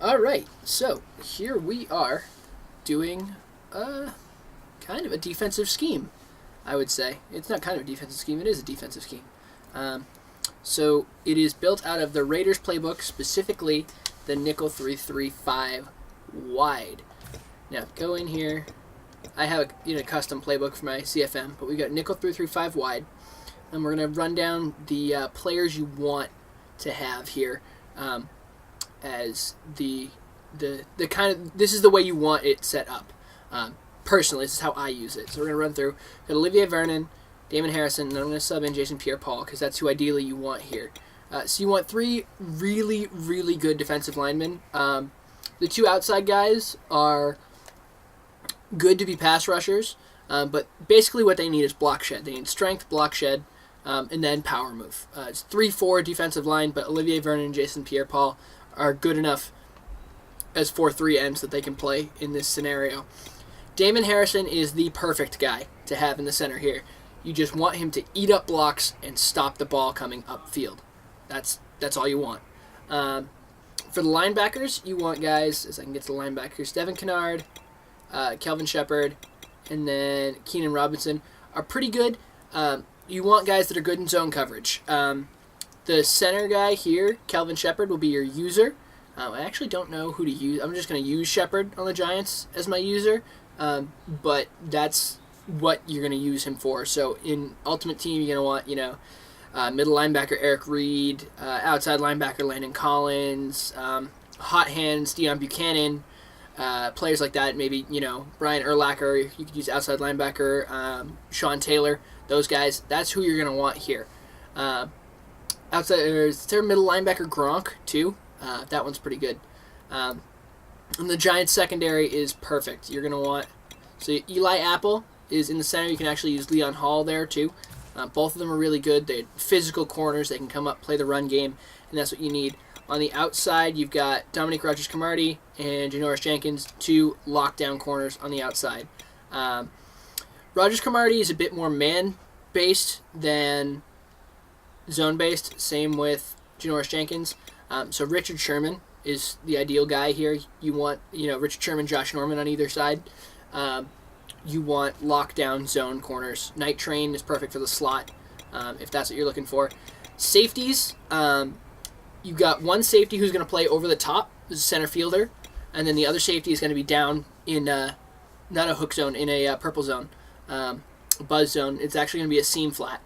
All right, so here we are doing kind of a defensive scheme, I would say. It's not kind of a defensive scheme, it is a defensive scheme. So it is built out of the Raiders playbook, specifically the nickel 3-3-5 wide. Now, go in here. I have a custom playbook for my CFM, but we got nickel 3-3-5 wide. And we're going to run down the players you want to have here as the kind of, this is the way you want it set up. Personally, this is how I use it. So we're going to run through. Got Olivier Vernon, Damon Harrison, and I'm going to sub in Jason Pierre-Paul because that's who ideally you want here. So you want three really, really good defensive linemen. The two outside guys are good to be pass rushers, but basically what they need is block shed. They need strength, block shed, and then power move. It's 3-4 defensive line, but Olivier Vernon and Jason Pierre-Paul are good enough as 4-3 ends that they can play in this scenario. Damon Harrison is the perfect guy to have in the center here. You just want him to eat up blocks and stop the ball coming upfield. That's all you want. For the linebackers, you want guys, as I can get to the linebackers, Devin Kennard, Kelvin Shepard, and then Keenan Robinson are pretty good. You want guys that are good in zone coverage. The center guy here, Kelvin Shepard, will be your user. I actually don't know who to use. I'm just going to use Shepard on the Giants as my user, but that's what you're going to use him for. So in Ultimate Team, you're going to want, middle linebacker Eric Reed, outside linebacker Landon Collins, hot hands Deion Buchanan, players like that. Maybe Brian Urlacher. You could use outside linebacker Sean Taylor. Those guys. That's who you're going to want here. Outside, is there middle linebacker Gronk too? That one's pretty good. And the Giants secondary is perfect. You're going to want, so Eli Apple is in the center. You can actually use Leon Hall there too. Both of them are really good. They're physical corners. They can come up, play the run game, and that's what you need. On the outside, you've got Dominique Rodgers-Cromartie and Janoris Jenkins, two lockdown corners on the outside. Rodgers-Cromartie is a bit more man-based than zone-based. Same with Janoris Jenkins. So Richard Sherman is the ideal guy here. You want, Richard Sherman, Josh Norman on either side. You want lockdown zone corners. Night Train is perfect for the slot, if that's what you're looking for. Safeties, you've got one safety who's going to play over the top, as a center fielder, and then the other safety is going to be down in, not a hook zone, in a purple zone, buzz zone. It's actually going to be a seam flat.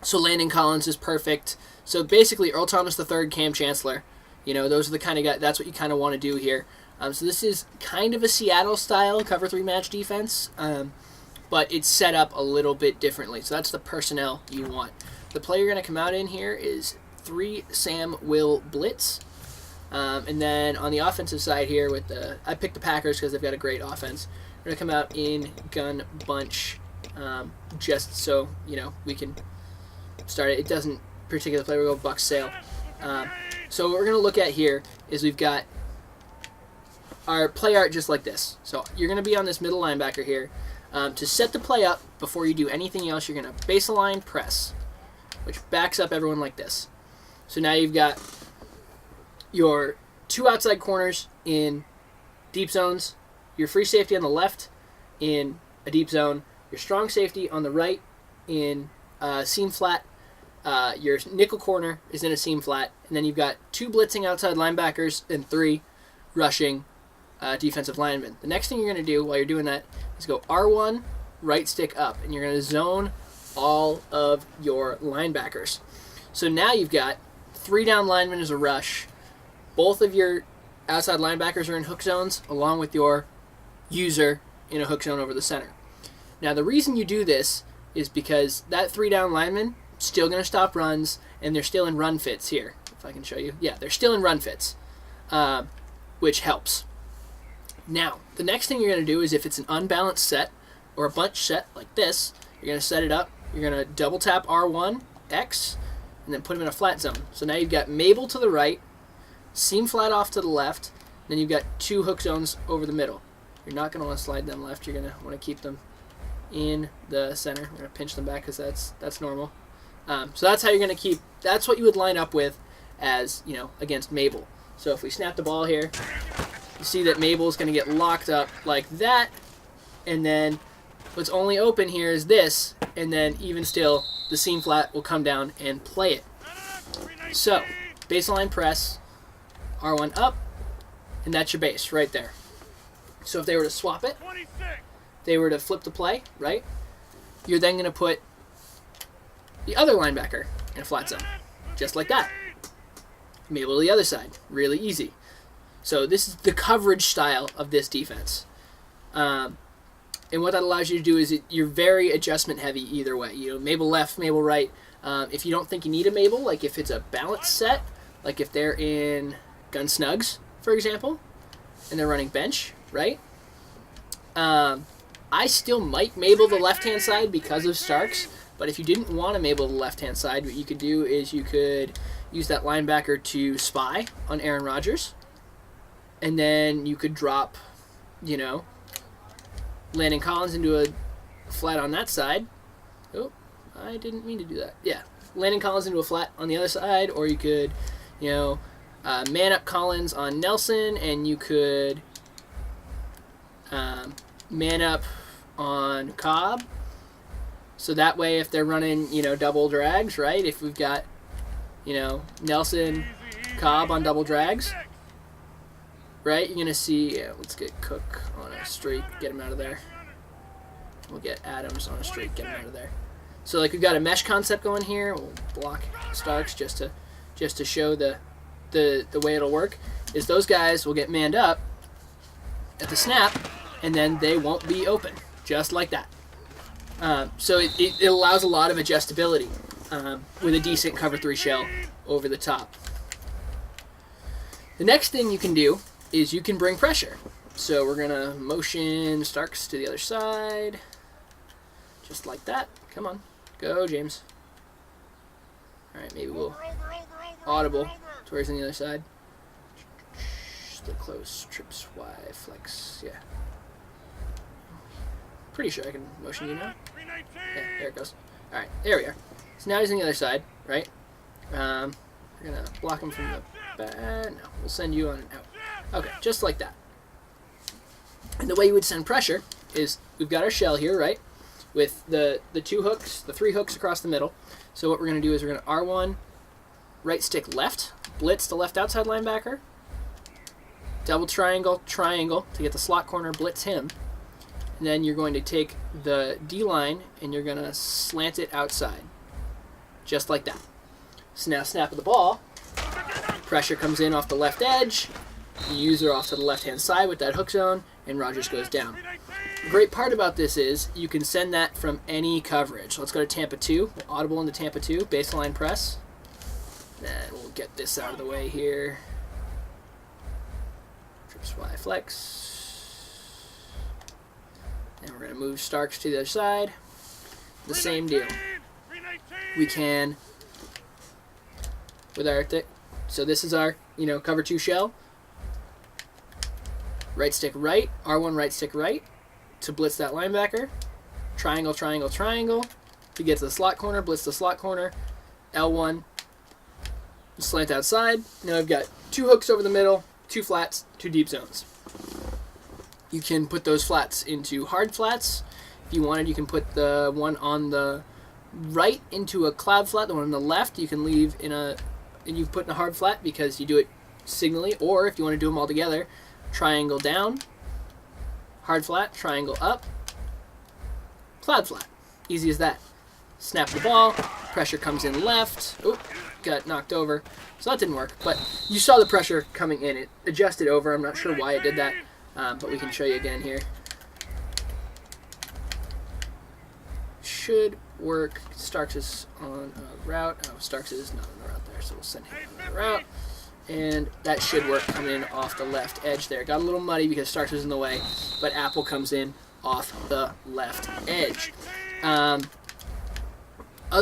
So Landon Collins is perfect. So basically, Earl Thomas III, Cam Chancellor, those are the kind of guys, that's what you kind of want to do here. So this is kind of a Seattle-style cover 3 match defense, but it's set up a little bit differently. So that's the personnel you want. The player you're going to come out in here is 3 Sam Will Blitz. And then on the offensive side here, I picked the Packers because they've got a great offense. We're going to come out in gun bunch, just so we can start it. It doesn't particularly play. We'll go Bucks Sale. So what we're going to look at here is we've got our play art just like this. So you're going to be on this middle linebacker here. To set the play up before you do anything else, you're going to baseline press, which backs up everyone like this. So now you've got your 2 outside corners in deep zones, your free safety on the left in a deep zone, your strong safety on the right in seam flat, your nickel corner is in a seam flat, and then you've got 2 blitzing outside linebackers and 3 rushing defensive linemen. The next thing you're going to do while you're doing that is go R1, right stick up, and you're going to zone all of your linebackers. So now you've got 3 down linemen as a rush. Both of your outside linebackers are in hook zones, along with your user in a hook zone over the center. Now the reason you do this is because that 3 down lineman still going to stop runs, and they're still in run fits here. If I can show you. Yeah, they're still in run fits, which helps. Now, the next thing you're going to do is if it's an unbalanced set or a bunch set like this, you're going to set it up. You're going to double tap R1, X, and then put them in a flat zone. So now you've got Mabel to the right, seam flat off to the left, then you've got 2 hook zones over the middle. You're not going to want to slide them left. You're going to want to keep them in the center. We're going to pinch them back because that's normal. So that's how you're going to keep, that's what you would line up with as, against Mabel. So if we snap the ball here, you see that Mabel's going to get locked up like that, and then what's only open here is this, and then even still, the seam flat will come down and play it. So, baseline press, R1 up, and that's your base right there. So if they were to swap it, they were to flip the play, right? You're then going to put the other linebacker in a flat zone, just like that. Mabel to the other side, really easy. So this is the coverage style of this defense. And what that allows you to do is you're very adjustment heavy either way. You know, Mabel left, Mabel right. If you don't think you need a Mabel, like if it's a balanced set, like if they're in gun snugs, for example, and they're running bench, right? I still might Mabel the left-hand side because of Starks, but if you didn't want to Mabel the left-hand side, what you could do is you could use that linebacker to spy on Aaron Rodgers, and then you could drop, you know, Landon Collins into a flat on that side. Oh, I didn't mean to do that. Yeah, Landon Collins into a flat on the other side, or you could, you know, man up Collins on Nelson, and you could man up on Cobb. So that way, if they're running, you know, double drags, right? If we've got, you know, Nelson, Cobb on double drags, right? You're going to see, yeah, let's get Cook on a streak, get him out of there. We'll get Adams on a streak, get him out of there. So, like, we've got a mesh concept going here. We'll block Starks just to show the way it'll work, is those guys will get manned up at the snap, and then they won't be open, just like that. So it allows a lot of adjustability with a decent cover 3 shell over the top. The next thing you can do is you can bring pressure. So we're going to motion Starks to the other side, just like that. Come on, go James. All right, maybe we'll audible to where he's on the other side. Still close, trips, Y, flex, yeah. Pretty sure I can motion you now. Yeah, there it goes. All right, there we are. So now he's on the other side, right? We're going to block him from the back. No, we'll send you on and out. Okay, just like that. And the way you would send pressure is we've got our shell here, right? With the 2 hooks, the 3 hooks across the middle. So what we're going to do is we're going to R1, right stick left, blitz the left outside linebacker, double triangle, triangle to get the slot corner, blitz him. And then you're going to take the D-line and you're going to slant it outside. Just like that. So now snap of the ball. Pressure comes in off the left edge. The user off to the left-hand side with that hook zone, and Rodgers goes down. The great part about this is you can send that from any coverage. Let's go to Tampa 2. We'll audible into Tampa 2. Baseline press. And we'll get this out of the way here. Trips Y flex. And we're going to move Starks to the other side. The same deal. We can, with our, so this is our, you know, cover 2 shell. Right stick right, R1 right stick right to blitz that linebacker. Triangle, triangle, triangle to get to the slot corner, blitz the slot corner. L1, slant outside. Now I've got 2 hooks over the middle, 2 flats, 2 deep zones. You can put those flats into hard flats. If you wanted, you can put the one on the right into a cloud flat. The one on the left you can leave in a, and you put in a hard flat because you do it signally. Or if you want to do them all together, triangle down, hard flat, triangle up, cloud flat. Easy as that. Snap the ball, pressure comes in left. Oop, got knocked over. So that didn't work, but you saw the pressure coming in. It adjusted over. I'm not sure why it did that. But we can show you again here. Should work. Starks is on a route. Oh, Starks is not on the route there, so we'll send him on the route. And that should work coming in off the left edge there. Got a little muddy because Starks was in the way, but Apple comes in off the left edge. Other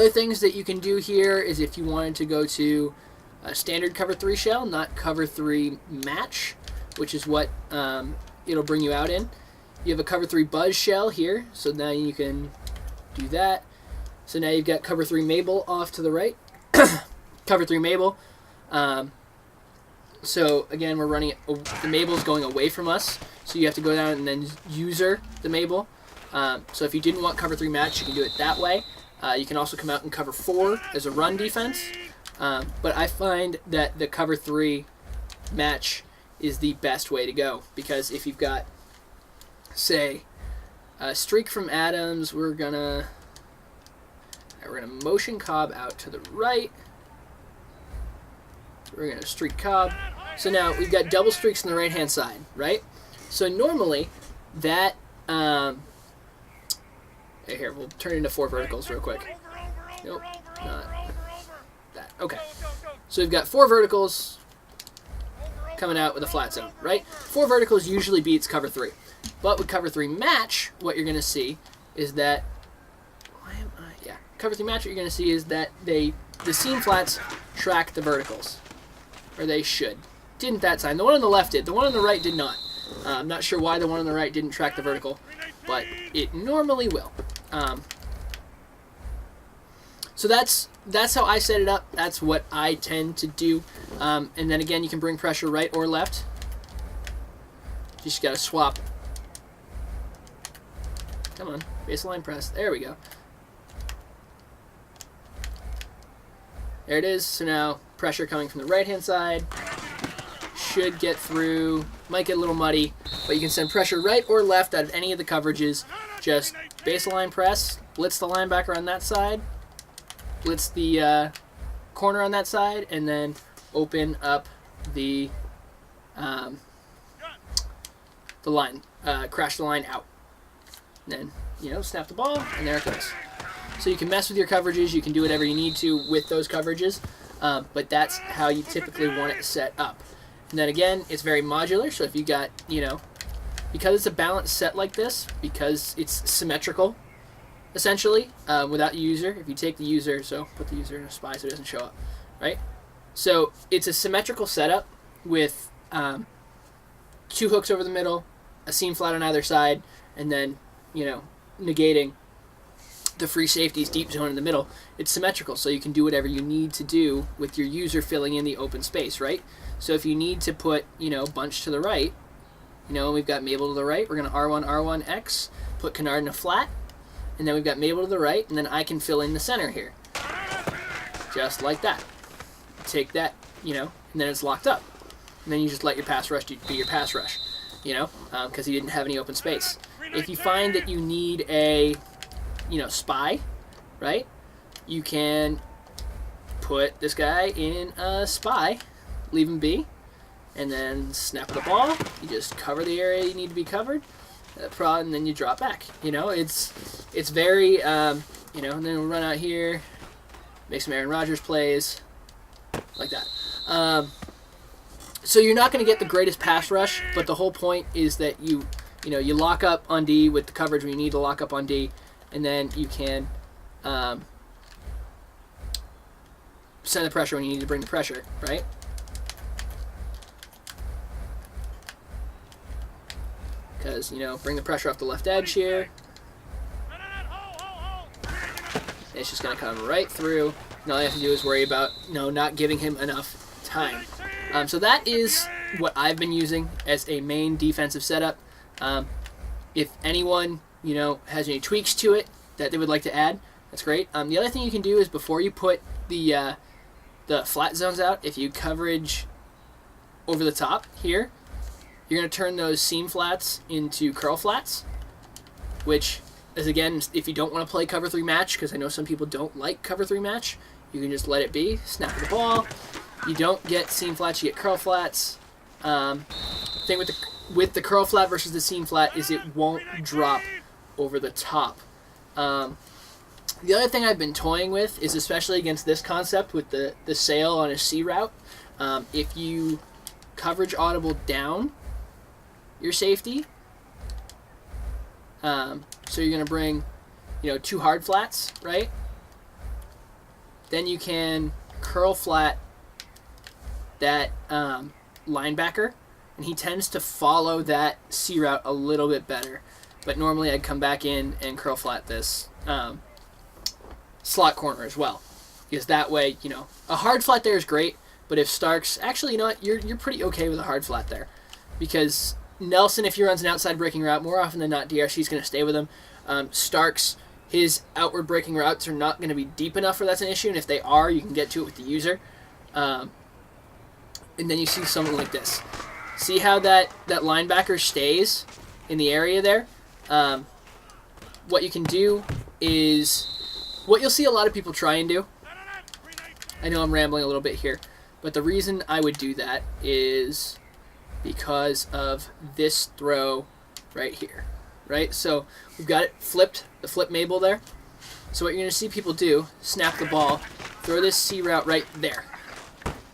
things that you can do here is if you wanted to go to a standard cover 3 shell, not cover 3 match, which is what it'll bring you out in. You have a cover 3 buzz shell here, so now you can do that. So now you've got cover 3 Mabel off to the right. Cover 3 Mabel. So again, we're running it, the Mabel's going away from us, so you have to go down and then user the Mabel. So if you didn't want cover 3 match, you can do it that way. You can also come out and cover 4 as a run defense. But I find that the cover 3 match is the best way to go, because if you've got, say, a streak from Adams, we're gonna motion Cobb out to the right. We're gonna streak Cobb. So now we've got double streaks on the right hand side, right? So normally that here, we'll turn it into 4 verticals real quick. Nope, not that. Okay. So we've got 4 verticals coming out with a flat zone, right? 4 verticals usually beats cover 3. But with cover 3 match, what you're going to see is that cover 3 match, what you're going to see is that the seam flats track the verticals, or they should. Didn't that time? The one on the left did. The one on the right did not. I'm not sure why the one on the right didn't track the vertical, but it normally will. So that's how I set it up. That's what I tend to do. And then again, you can bring pressure right or left. You just got to swap. Come on, baseline press. There we go. There it is. So now pressure coming from the right-hand side. Should get through. Might get a little muddy, but you can send pressure right or left out of any of the coverages. Just baseline press, blitz the linebacker on that side, blitz the corner on that side, and then open up the line, crash the line out. And then, snap the ball, and there it goes. So you can mess with your coverages, you can do whatever you need to with those coverages, but that's how you typically want it set up. And then again, it's very modular, so if you got, because it's a balanced set like this, because it's symmetrical, essentially, without the user, if you take the user, so put the user in a spy so it doesn't show up, right? So it's a symmetrical setup with 2 hooks over the middle, a seam flat on either side, and then, negating the free safeties, deep zone in the middle. It's symmetrical, so you can do whatever you need to do with your user filling in the open space, right? So if you need to put, bunch to the right, we've got Mabel to the right, we're going to R1, R1, X, put Kennard in a flat, and then we've got Mabel to the right, and then I can fill in the center here. Just like that. Take that, and then it's locked up. And then you just let your pass rush be your pass rush, because you didn't have any open space. If you find that you need a, spy, right, you can put this guy in a spy, leave him be, and then snap the ball. You just cover the area you need to be covered, and then you drop back. It's very, and then we'll run out here, make some Aaron Rodgers plays, like that. So you're not going to get the greatest pass rush, but the whole point is that you lock up on D with the coverage when you need to lock up on D, and then you can send the pressure when you need to bring the pressure, right? Because, bring the pressure off the left edge here. It's just going to come right through, and all you have to do is worry about, not giving him enough time. So that is what I've been using as a main defensive setup. If anyone, has any tweaks to it that they would like to add, that's great. The other thing you can do is before you put the flat zones out, if you coverage over the top here, you're going to turn those seam flats into curl flats, which is, again, if you don't want to play cover 3 match, because I know some people don't like cover 3 match, you can just let it be, snap the ball. You don't get seam flats, you get curl flats. Thing with the curl flat versus the seam flat is it won't drop over the top. The other thing I've been toying with is, especially against this concept with the sail on a C route, if you coverage audible down your safety, so you're going to bring 2 hard flats, right? Then you can curl flat that linebacker, and he tends to follow that C route a little bit better. But normally I'd come back in and curl flat this slot corner as well, because that way, a hard flat there is great, But if Starks, actually, you know what? You're pretty okay with a hard flat there, because Nelson, if he runs an outside breaking route, more often than not, DRC is going to stay with him. Starks, his outward breaking routes are not going to be deep enough where that's an issue, and if they are, you can get to it with the user. And then you see something like this. See how that linebacker stays in the area there? What you can do is, what you'll see a lot of people try and do, I know I'm rambling a little bit here, but the reason I would do that is because of this throw right here, right? So we've got it flipped, the flip Mabel there. So what you're going to see people do, snap the ball, throw this C route right there,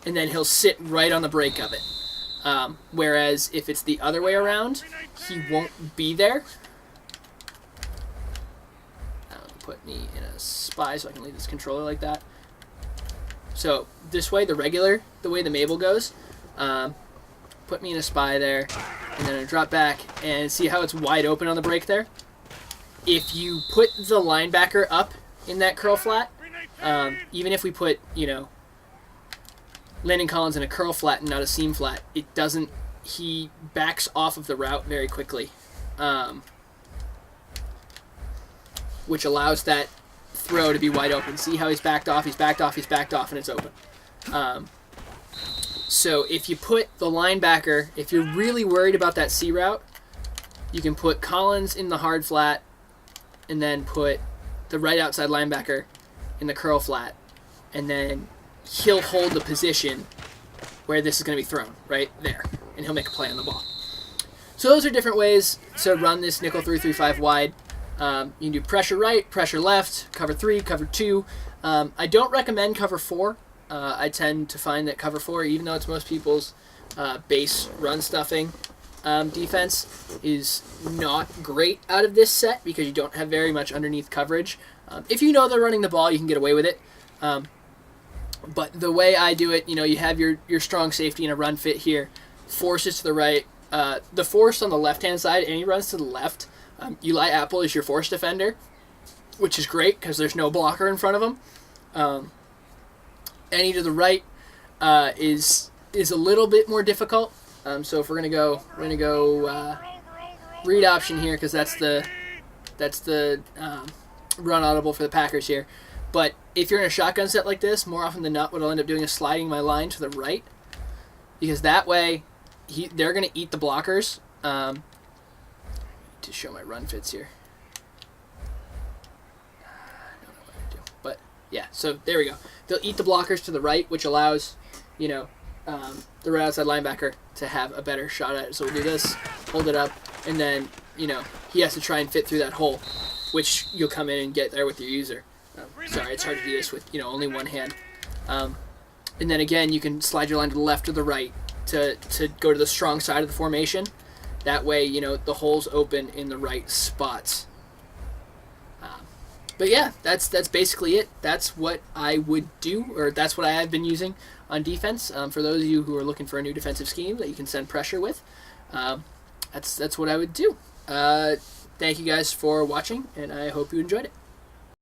and then he'll sit right on the break of it. Whereas if it's the other way around, he won't be there. Put me in a spy so I can leave this controller like that. So this way, the way the Mabel goes, put me in a spy there, and then I drop back, and see how it's wide open on the break there? If you put the linebacker up in that curl flat, even if we put, Landon Collins in a curl flat and not a seam flat, he backs off of the route very quickly, which allows that throw to be wide open. See how he's backed off, and it's open. So if you put the linebacker, if you're really worried about that C route, you can put Collins in the hard flat and then put the right outside linebacker in the curl flat, and then he'll hold the position where this is going to be thrown, right there, and he'll make a play on the ball. So those are different ways to run this nickel 3-3-5 wide. You can do pressure right, pressure left, cover 3, cover 2. I don't recommend cover 4. I tend to find that cover 4, even though it's most people's base run stuffing defense, is not great out of this set because you don't have very much underneath coverage. If you know they're running the ball, you can get away with it. But the way I do it, you have your strong safety in a run fit here, forces to the right. The force on the left-hand side, and he runs to the left. Eli Apple is your force defender, which is great because there's no blocker in front of him. Any to the right is a little bit more difficult. So if we're gonna go read option here because that's the run audible for the Packers here. But if you're in a shotgun set like this, more often than not, what I'll end up doing is sliding my line to the right, because that way they're gonna eat the blockers. To show my run fits here. I don't know what to do. But yeah, so there we go. They'll eat the blockers to the right, which allows, the right outside linebacker to have a better shot at it. So we'll do this, hold it up, and then, he has to try and fit through that hole, which you'll come in and get there with your user. Sorry, it's hard to do this with, only one hand. And then again, you can slide your line to the left or the right to go to the strong side of the formation. That way, the hole's open in the right spots. But yeah, that's basically it. That's what I would do, or that's what I have been using on defense. For those of you who are looking for a new defensive scheme that you can send pressure with, that's what I would do. Thank you guys for watching, and I hope you enjoyed it.